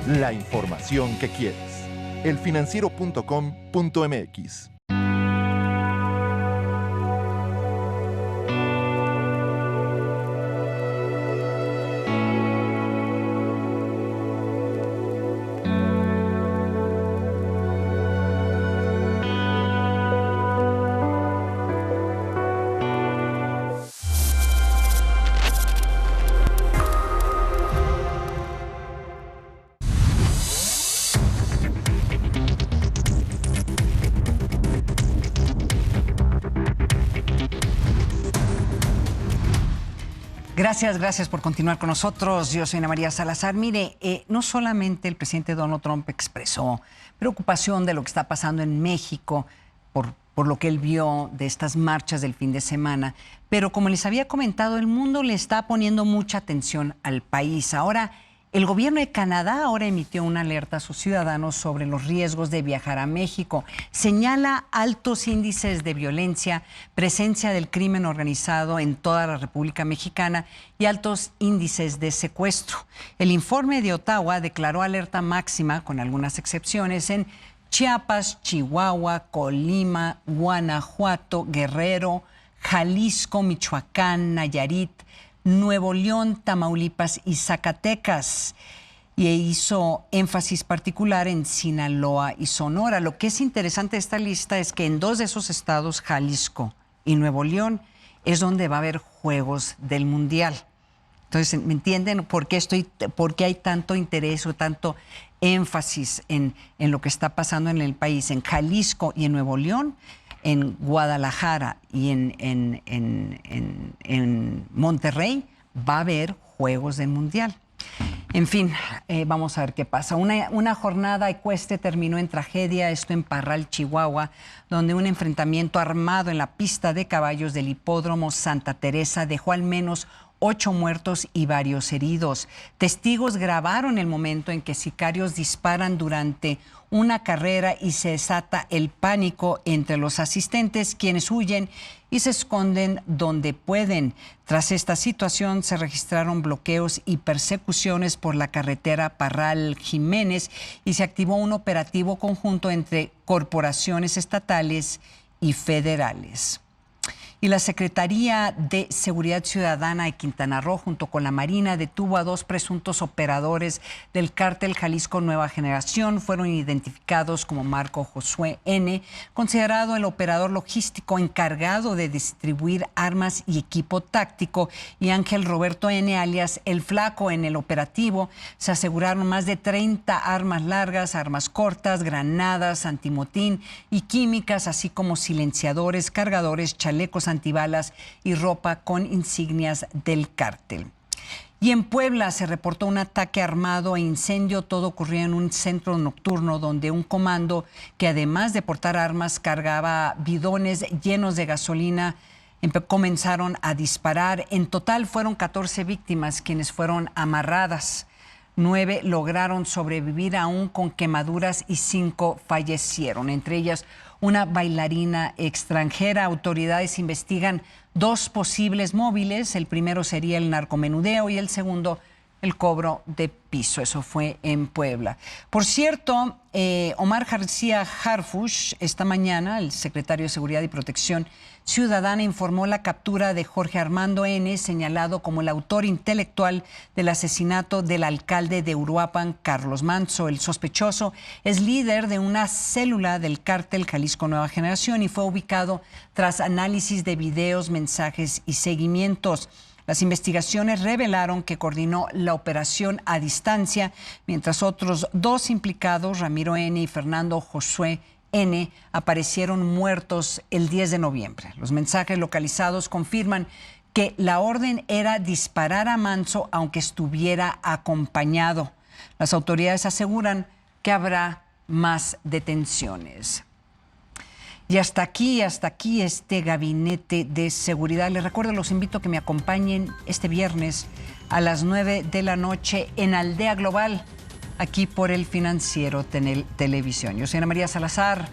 La información que quieres. elfinanciero.com.mx. Gracias por continuar con nosotros. Yo soy Ana María Salazar. Mire, no solamente el presidente Donald Trump expresó preocupación de lo que está pasando en México por lo que él vio de estas marchas del fin de semana, pero como les había comentado, el mundo le está poniendo mucha atención al país. Ahora, el gobierno de Canadá emitió una alerta a sus ciudadanos sobre los riesgos de viajar a México. Señala altos índices de violencia, presencia del crimen organizado en toda la República Mexicana y altos índices de secuestro. El informe de Ottawa declaró alerta máxima, con algunas excepciones, en Chiapas, Chihuahua, Colima, Guanajuato, Guerrero, Jalisco, Michoacán, Nayarit, Nuevo León, Tamaulipas y Zacatecas, y hizo énfasis particular en Sinaloa y Sonora. Lo que es interesante de esta lista es que en dos de esos estados, Jalisco y Nuevo León, es donde va a haber Juegos del Mundial. Entonces, ¿me entienden por qué hay tanto interés o tanto énfasis en lo que está pasando en el país? En Jalisco y en Nuevo León, en Guadalajara y en Monterrey va a haber Juegos del Mundial. En fin, vamos a ver qué pasa. Una jornada ecuestre terminó en tragedia, esto en Parral, Chihuahua, donde un enfrentamiento armado en la pista de caballos del hipódromo Santa Teresa dejó al menos 8 muertos y varios heridos. Testigos grabaron el momento en que sicarios disparan durante una carrera y se desata el pánico entre los asistentes, quienes huyen y se esconden donde pueden. Tras esta situación se registraron bloqueos y persecuciones por la carretera Parral-Jiménez y se activó un operativo conjunto entre corporaciones estatales y federales. Y la Secretaría de Seguridad Ciudadana de Quintana Roo, junto con la Marina, detuvo a 2 presuntos operadores del cártel Jalisco Nueva Generación. Fueron identificados como Marco Josué N., considerado el operador logístico encargado de distribuir armas y equipo táctico, y Ángel Roberto N., alias El Flaco. En el operativo se aseguraron más de 30 armas largas, armas cortas, granadas, antimotín y químicas, así como silenciadores, cargadores, chalecos antibalas y ropa con insignias del cártel. Y en Puebla se reportó un ataque armado e incendio. Todo ocurrió en un centro nocturno donde un comando que, además de portar armas, cargaba bidones llenos de gasolina comenzaron a disparar. En total fueron 14 víctimas quienes fueron amarradas. 9 lograron sobrevivir aún con quemaduras y 5 fallecieron, entre ellas una bailarina extranjera. Autoridades investigan 2 posibles móviles. El primero sería el narcomenudeo y el segundo el cobro de piso. Eso fue en Puebla. Por cierto, Omar García Harfuch, esta mañana, el secretario de Seguridad y Protección Ciudadana, informó la captura de Jorge Armando N., señalado como el autor intelectual del asesinato del alcalde de Uruapan, Carlos Manzo. El sospechoso es líder de una célula del cártel Jalisco Nueva Generación y fue ubicado tras análisis de videos, mensajes y seguimientos. Las investigaciones revelaron que coordinó la operación a distancia, mientras otros 2 implicados, Ramiro N. y Fernando Josué N., aparecieron muertos el 10 de noviembre. Los mensajes localizados confirman que la orden era disparar a Manzo aunque estuviera acompañado. Las autoridades aseguran que habrá más detenciones. Y hasta aquí este gabinete de seguridad. Les recuerdo, los invito a que me acompañen este viernes a las 9 de la noche en Aldea Global, aquí por El Financiero Televisión. Yo soy Ana María Salazar.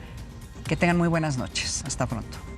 Que tengan muy buenas noches. Hasta pronto.